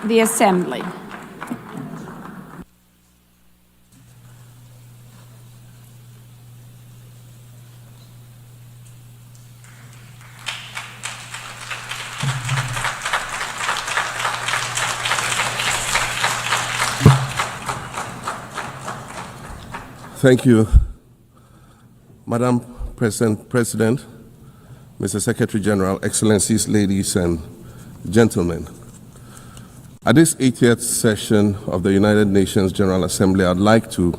the Assembly. Thank you, Madam President, Mr. Secretary General, Excellencies, ladies and gentlemen. At this 80th session of the United Nations General Assembly, I'd like to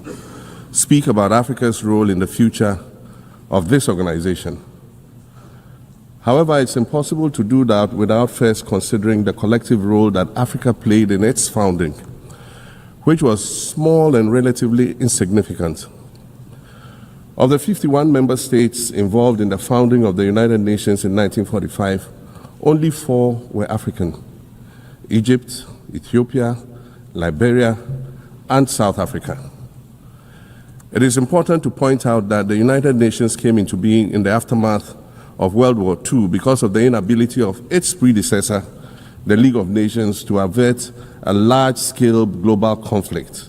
speak about Africa's role in the future of this organization. However, it's impossible to do that without first considering the collective role that Africa played in its founding, which was small and relatively insignificant. Of the 51 member states involved in the founding of the United Nations in 1945, only 4 were African: Egypt, Ethiopia, Liberia, and South Africa. It is important to point out that the United Nations came into being in the aftermath of World War II because of the inability of its predecessor, the League of Nations, to avert a large-scale global conflict,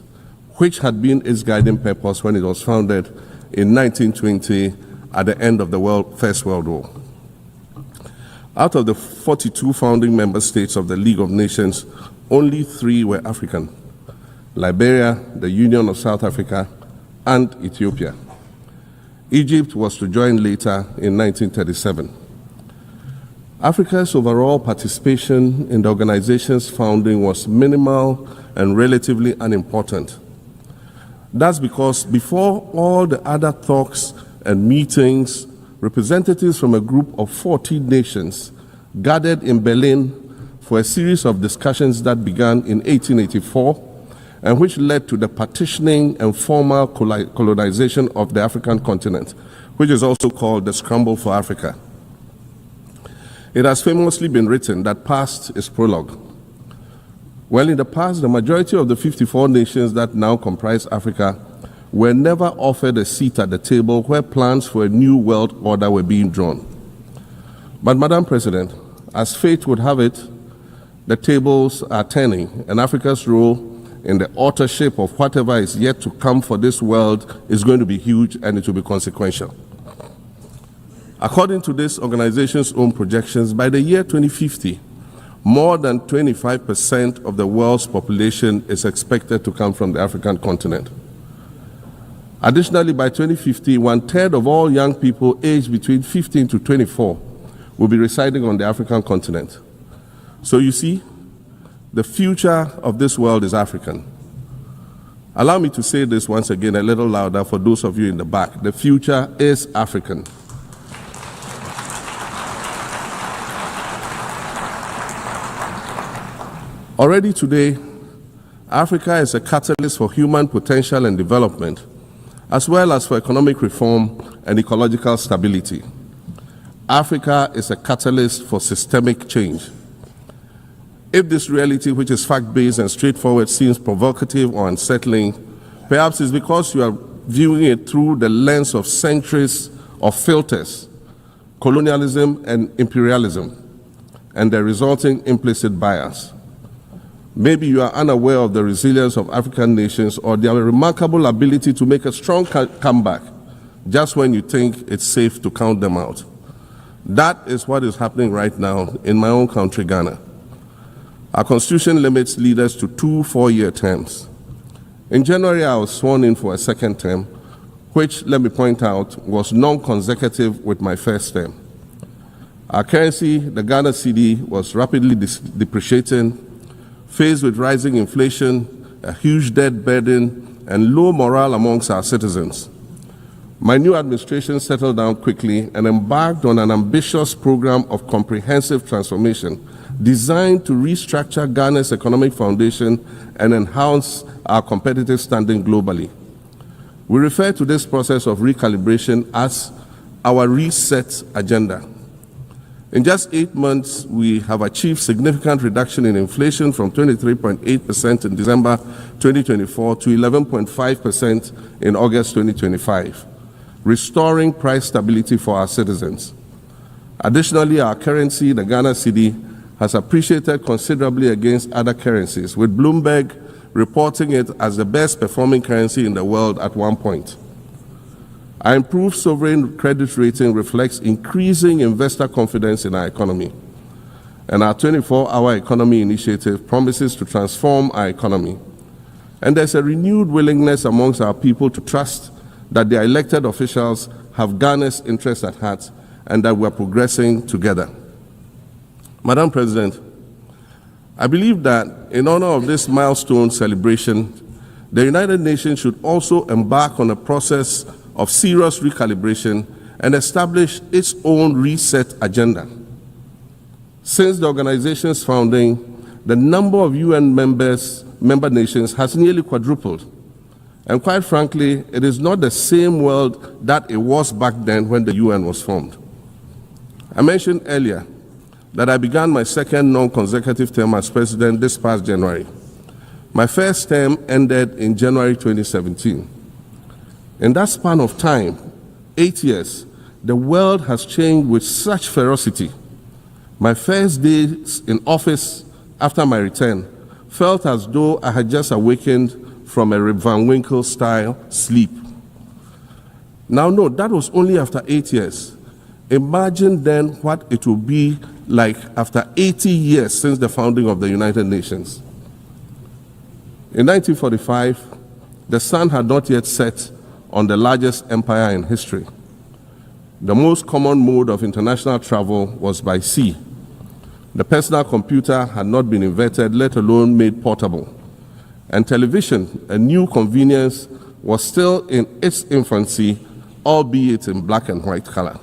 which had been its guiding purpose when it was founded in 1920 at the end of the First World War. Out of the 42 founding member states of the League of Nations, only 3 were African: Liberia, the Union of South Africa, and Ethiopia. Egypt was to join later in 1937. Africa's overall participation in the organization's founding was minimal and relatively unimportant. That's because before all the other talks and meetings, representatives from a group of 14 nations gathered in Berlin for a series of discussions that began in 1884 and which led to the partitioning and formal colonization of the African continent, which is also called the Scramble for Africa. It has famously been written that past is prologue. Well, in the past, the majority of the 54 nations that now comprise Africa were never offered a seat at the table where plans for a new world order were being drawn. But, Madam President, as fate would have it, the tables are turning, and Africa's role in the authorship of whatever is yet to come for this world is going to be huge, and it will be consequential. According to this organization's own projections, by the year 2050, more than 25% of the world's population is expected to come from the African continent. Additionally, by 2050, 1/3 of all young people aged between 15 to 24 will be residing on the African continent. So you see, the future of this world is African. Allow me to say this once again a little louder for those of you in the back. The future is African. Already today, Africa is a catalyst for human potential and development, as well as for economic reform and ecological stability. Africa is a catalyst for systemic change. If this reality, which is fact-based and straightforward, seems provocative or unsettling, perhaps it's because you are viewing it through the lens of centuries of filters, colonialism and imperialism, and the resulting implicit bias. Maybe you are unaware of the resilience of African nations or their remarkable ability to make a strong comeback just when you think it's safe to count them out. That is what is happening right now in my own country, Ghana. Our constitution limits leaders to 2 4-year terms. In January, I was sworn in for a second term, which, let me point out, was non-consecutive with my first term. Our currency, the Ghana cedi, was rapidly depreciating, faced with rising inflation, a huge debt burden, and low morale amongst our citizens. My new administration settled down quickly and embarked on an ambitious program of comprehensive transformation designed to restructure Ghana's economic foundation and enhance our competitive standing globally. We refer to this process of recalibration as our reset agenda. In just 8 months, we have achieved significant reduction in inflation from 23.8% in December 2024 to 11.5% in August 2025, restoring price stability for our citizens. Additionally, our currency, the Ghana cedi, has appreciated considerably against other currencies, with Bloomberg reporting it as the best performing currency in the world at one point. Our improved sovereign credit rating reflects increasing investor confidence in our economy, and our 24-hour economy initiative promises to transform our economy. And there's a renewed willingness amongst our people to trust that their elected officials have Ghana's interests at heart and that we're progressing together. Madam President, I believe that in honor of this milestone celebration, the United Nations should also embark on a process of serious recalibration and establish its own reset agenda. Since the organization's founding, the number of UN member nations has nearly quadrupled. And quite frankly, it is not the same world that it was back then when the UN was formed. I mentioned earlier that I began my second non-consecutive term as president this past January. My first term ended in January 2017. In that span of time, 8 years, the world has changed with such ferocity. My first days in office after my return felt as though I had just awakened from a Rip Van Winkle-style sleep. Now, no, that was only after 8 years. Imagine then what it will be like after 80 years since the founding of the United Nations. In 1945, the sun had not yet set on the largest empire in history. The most common mode of international travel was by sea. The personal computer had not been invented, let alone made portable. And television, a new convenience, was still in its infancy, albeit in black and white color.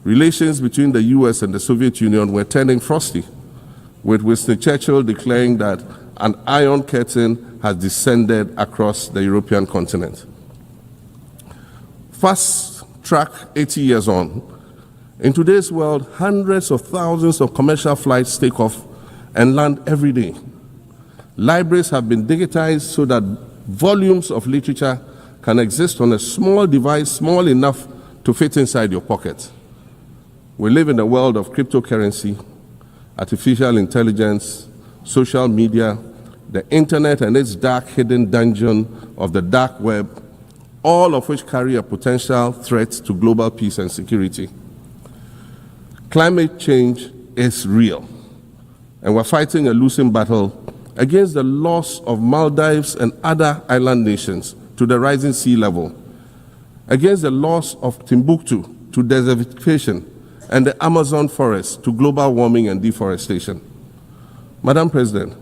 Relations between the US and the Soviet Union were turning frosty, with Winston Churchill declaring that an iron curtain has descended across the European continent. Fast track 80 years on, in today's world, hundreds of thousands of commercial flights take off and land every day. Libraries have been digitized so that volumes of literature can exist on a small device, small enough to fit inside your pocket. We live in a world of cryptocurrency, artificial intelligence, social media, the internet and its dark hidden dungeon of the dark web, all of which carry a potential threat to global peace and security. Climate change is real, and we're fighting a losing battle against the loss of Maldives and other island nations to the rising sea level, against the loss of Timbuktu to desertification and the Amazon forest to global warming and deforestation. Madam President,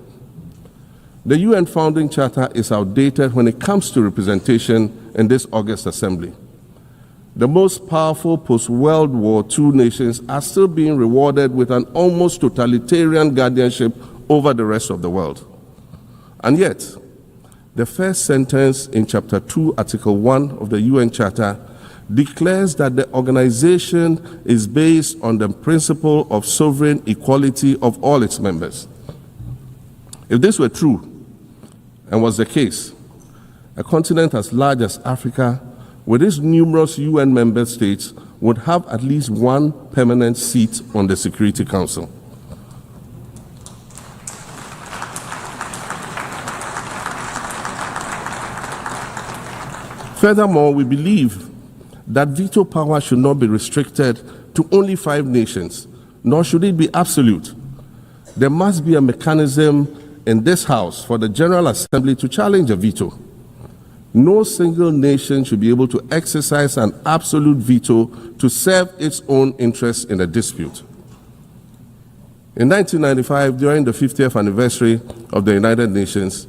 the UN Founding Charter is outdated when it comes to representation in this August Assembly. The most powerful post-World War II nations are still being rewarded with an almost totalitarian guardianship over the rest of the world. And yet, the first sentence in Chapter 2, Article 1 of the UN Charter declares that the organization is based on the principle of sovereign equality of all its members. If this were true, and was the case, a continent as large as Africa, with its numerous UN member states, would have at least one permanent seat on the Security Council. Furthermore, we believe that veto power should not be restricted to only 5 nations, nor should it be absolute. There must be a mechanism in this House for the General Assembly to challenge a veto. No single nation should be able to exercise an absolute veto to serve its own interests in a dispute. In 1995, during the 50th anniversary of the United Nations,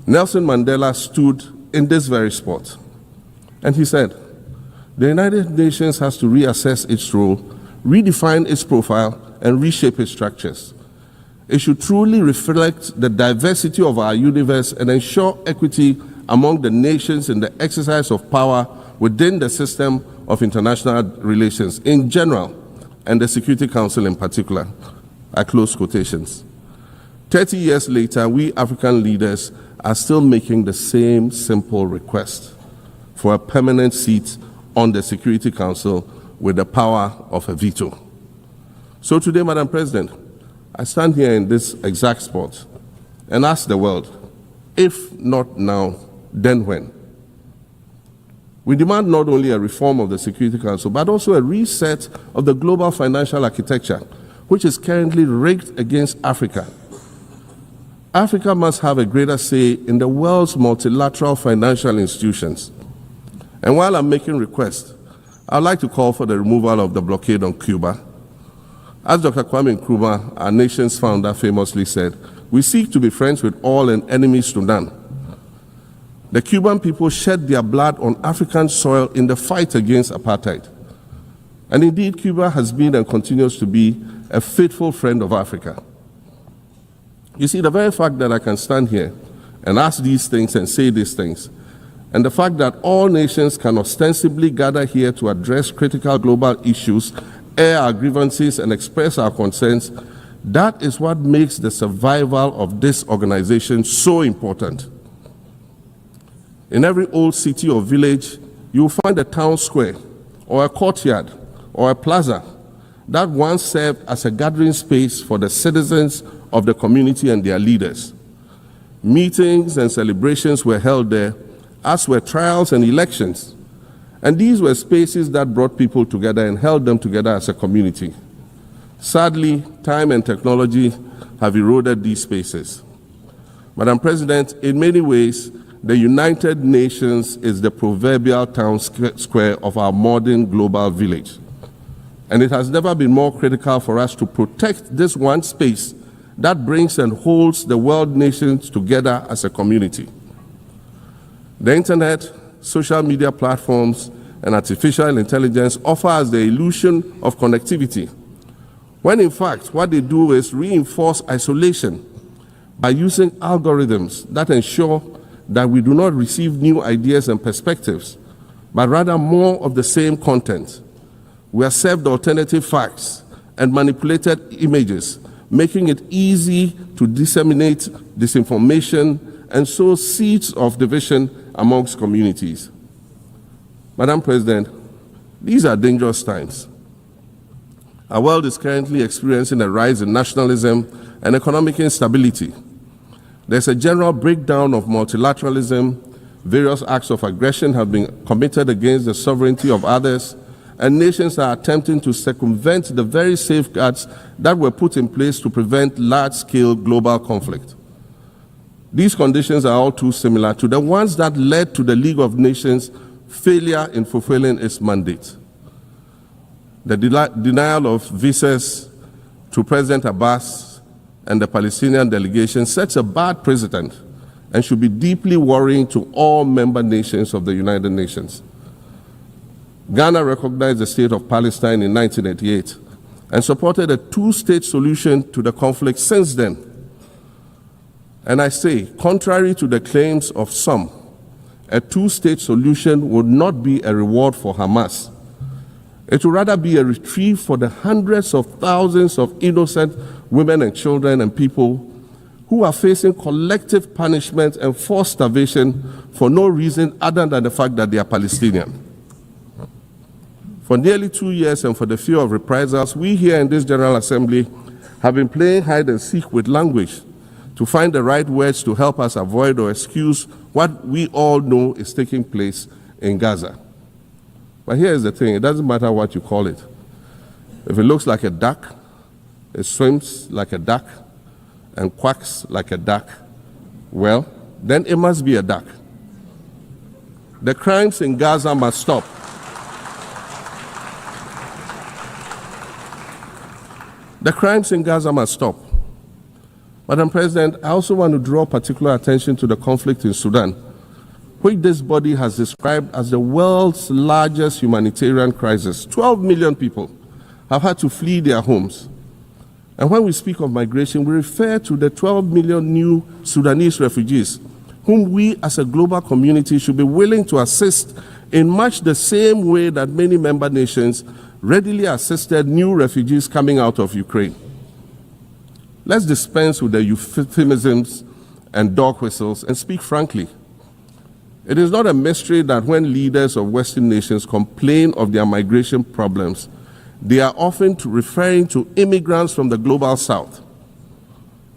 Nelson Mandela stood in this very spot, and he said, "The United Nations has to reassess its role, redefine its profile, and reshape its structures. It should truly reflect the diversity of our universe and ensure equity among the nations in the exercise of power within the system of international relations in general and the Security Council in particular." I close quotations. 30 years later, we African leaders are still making the same simple request for a permanent seat on the Security Council with the power of a veto. So today, Madam President, I stand here in this exact spot and ask the world, if not now, then when? We demand not only a reform of the Security Council, but also a reset of the global financial architecture, which is currently rigged against Africa. Africa must have a greater say in the world's multilateral financial institutions. And while I'm making requests, I'd like to call for the removal of the blockade on Cuba. As Dr. Kwame Nkrumah, our nation's founder, famously said, "We seek to be friends with all and enemies to none." The Cuban people shed their blood on African soil in the fight against apartheid. And indeed, Cuba has been and continues to be a faithful friend of Africa. You see, the very fact that I can stand here and ask these things and say these things, and the fact that all nations can ostensibly gather here to address critical global issues, air our grievances, and express our concerns, that is what makes the survival of this organization so important. In every old city or village, you will find a town square, or a courtyard, or a plaza that once served as a gathering space for the citizens of the community and their leaders. Meetings and celebrations were held there, as were trials and elections. And these were spaces that brought people together and held them together as a community. Sadly, time and technology have eroded these spaces. Madam President, in many ways, the United Nations is the proverbial town square of our modern global village. And it has never been more critical for us to protect this one space that brings and holds the world nations together as a community. The internet, social media platforms, and artificial intelligence offer us the illusion of connectivity, when in fact what they do is reinforce isolation by using algorithms that ensure that we do not receive new ideas and perspectives, but rather more of the same content. We are served alternative facts and manipulated images, making it easy to disseminate disinformation and sow seeds of division amongst communities. Madam President, these are dangerous times. Our world is currently experiencing a rise in nationalism and economic instability. There's a general breakdown of multilateralism. Various acts of aggression have been committed against the sovereignty of others, and nations are attempting to circumvent the very safeguards that were put in place to prevent large-scale global conflict. These conditions are all too similar to the ones that led to the League of Nations' failure in fulfilling its mandate. The denial of visas to President Abbas and the Palestinian delegation sets a bad precedent and should be deeply worrying to all member nations of the United Nations. Ghana recognized the state of Palestine in 1988 and supported a two-state solution to the conflict since then. And I say, contrary to the claims of some, a two-state solution would not be a reward for Hamas. It would rather be a reprieve for the hundreds of thousands of innocent women and children and people who are facing collective punishment and forced starvation for no reason other than the fact that they are Palestinian. For nearly 2 years and for the fear of reprisals, we here in this General Assembly have been playing hide and seek with language to find the right words to help us avoid or excuse what we all know is taking place in Gaza. But here's the thing, it doesn't matter what you call it. If it looks like a duck, it swims like a duck, and quacks like a duck, well, then it must be a duck. The crimes in Gaza must stop. The crimes in Gaza must stop. Madam President, I also want to draw particular attention to the conflict in Sudan, which this body has described as the world's largest humanitarian crisis. 12 million people have had to flee their homes. And when we speak of migration, we refer to the 12 million new Sudanese refugees, whom we as a global community should be willing to assist in much the same way that many member nations readily assisted new refugees coming out of Ukraine. Let's dispense with the euphemisms and dog whistles and speak frankly. It is not a mystery that when leaders of Western nations complain of their migration problems, they are often referring to immigrants from the global south.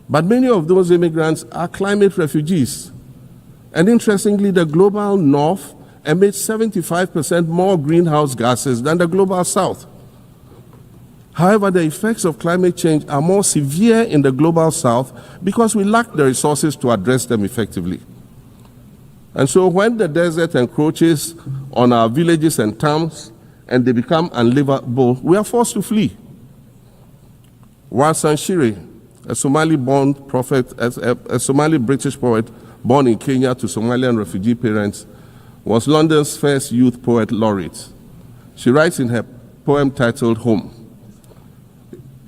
But many of those immigrants are climate refugees. And interestingly, the global north emits 75% more greenhouse gases than the global south. However, the effects of climate change are more severe in the global south because we lack the resources to address them effectively. And so when the desert encroaches on our villages and towns and they become unlivable, we are forced to flee. Warsan Shire, a Somali-born prophet, a Somali-British poet born in Kenya to Somalian refugee parents, was London's first youth poet laureate. She writes in her poem titled Home.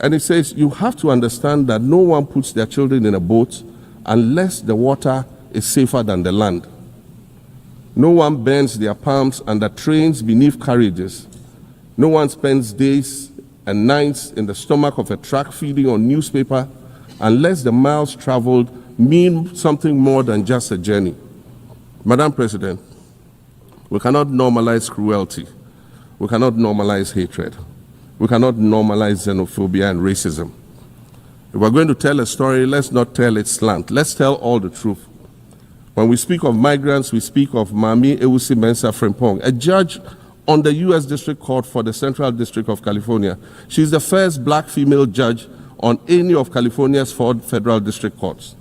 And it says, you have to understand that no one puts their children in a boat unless the water is safer than the land. No one bends their palms under trains beneath carriages. No one spends days and nights in the stomach of a truck feeding on newspaper unless the miles traveled mean something more than just a journey. Madam President, we cannot normalize cruelty. We cannot normalize hatred. We cannot normalize xenophobia and racism. If we're going to tell a story, let's not tell its slant. Let's tell all the truth. When we speak of migrants, we speak of Mami Ewusi Mensah Frimpong, a judge on the U.S. District Court for the Central District of California. She's the first black female judge on any of California's 4 federal district courts.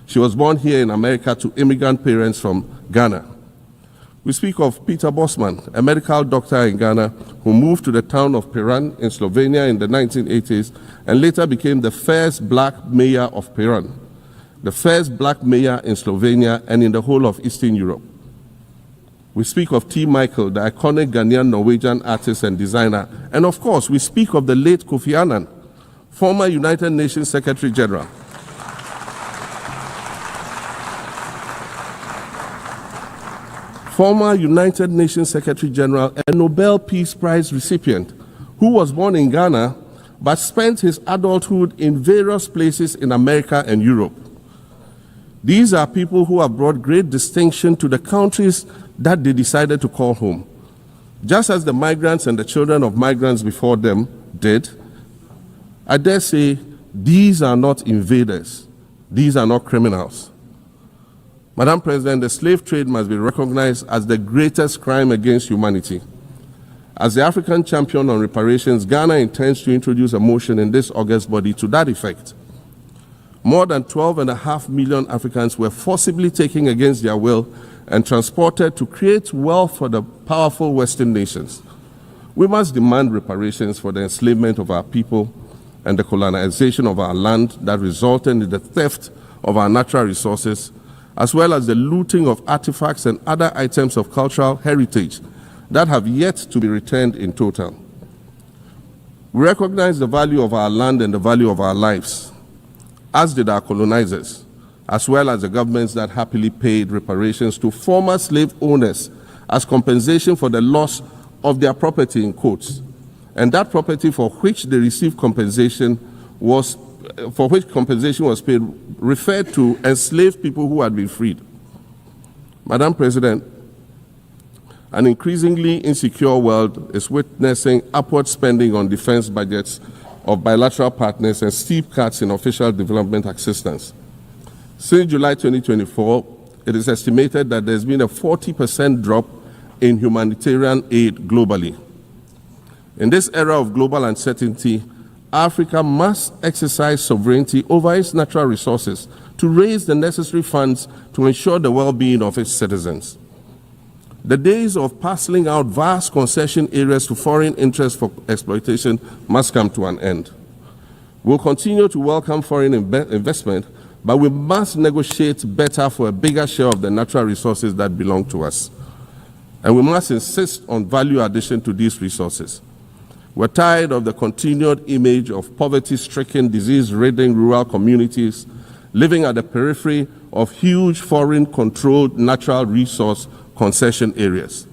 She was born here in America to immigrant parents from Ghana. We speak of Peter Bosman, a medical doctor in Ghana who moved to the town of Piran in Slovenia in the 1980s and later became the first black mayor of Piran, the first black mayor in Slovenia and in the whole of Eastern Europe. We speak of T. Michael, the iconic Ghanaian Norwegian artist and designer. And of course, we speak of the late Kofi Annan, former United Nations Secretary General. Former United Nations Secretary General and Nobel Peace Prize recipient, who was born in Ghana but spent his adulthood in various places in America and Europe. These are people who have brought great distinction to the countries that they decided to call home. Just as the migrants and the children of migrants before them did, I dare say these are not invaders. These are not criminals. Madam President, the slave trade must be recognized as the greatest crime against humanity. As the African champion on reparations, Ghana intends to introduce a motion in this August body to that effect. More than 12.5 million Africans were forcibly taken against their will and transported to create wealth for the powerful Western nations. We must demand reparations for the enslavement of our people and the colonization of our land that resulted in the theft of our natural resources, as well as the looting of artifacts and other items of cultural heritage that have yet to be returned in total. We recognize the value of our land and the value of our lives, as did our colonizers, as well as the governments that happily paid reparations to former slave owners as compensation for the loss of their property, in quotes. And that property for which they received compensation was paid referred to enslaved people who had been freed. Madam President, an increasingly insecure world is witnessing upward spending on defense budgets of bilateral partners and steep cuts in official development assistance. Since July 2024, it is estimated that there's been a 40% drop in humanitarian aid globally. In this era of global uncertainty, Africa must exercise sovereignty over its natural resources to raise the necessary funds to ensure the well-being of its citizens. The days of parceling out vast concession areas to foreign interests for exploitation must come to an end. We'll continue to welcome foreign investment, but we must negotiate better for a bigger share of the natural resources that belong to us. And we must insist on value addition to these resources. We're tired of the continued image of poverty-stricken, disease-ridden rural communities living at the periphery of huge foreign-controlled natural resource concession areas.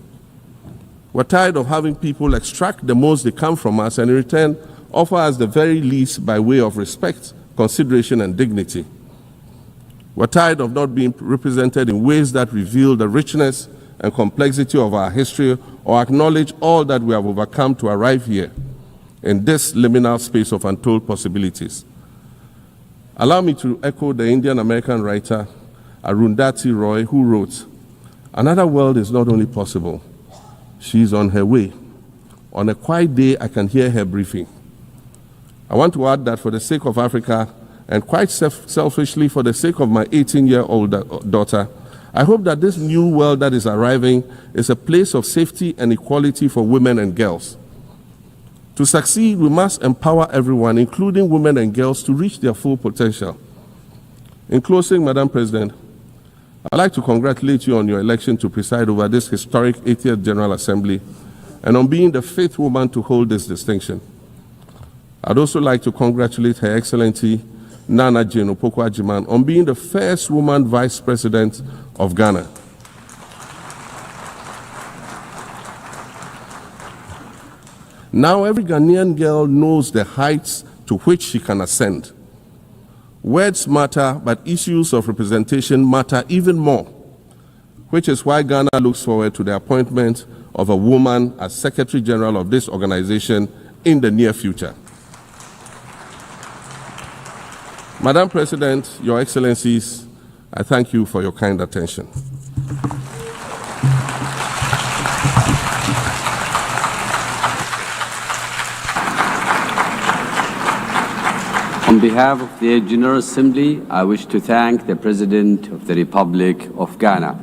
We're tired of having people extract the most they can from us and in return offer us the very least by way of respect, consideration, and dignity. We're tired of not being represented in ways that reveal the richness and complexity of our history or acknowledge all that we have overcome to arrive here in this liminal space of untold possibilities. Allow me to echo the Indian-American writer Arundhati Roy, who wrote, "Another world is not only possible, she is on her way. On a quiet day, I can hear her briefing." I want to add that for the sake of Africa, and quite selfishly for the sake of my 18-year-old daughter, I hope that this new world that is arriving is a place of safety and equality for women and girls. To succeed, we must empower everyone, including women and girls, to reach their full potential. In closing, Madam President, I'd like to congratulate you on your election to preside over this historic 80th General Assembly and on being the 5th woman to hold this distinction. I'd also like to congratulate Her Excellency Nana Jane Opoku-Agyeman on being the first woman Vice President of Ghana. Now every Ghanaian girl knows the heights to which she can ascend. Words matter, but issues of representation matter even more, which is why Ghana looks forward to the appointment of a woman as Secretary General of this organization in the near future. Madam President, Your Excellencies, I thank you for your kind attention. On behalf of the General Assembly, I wish to thank the President of the Republic of Ghana.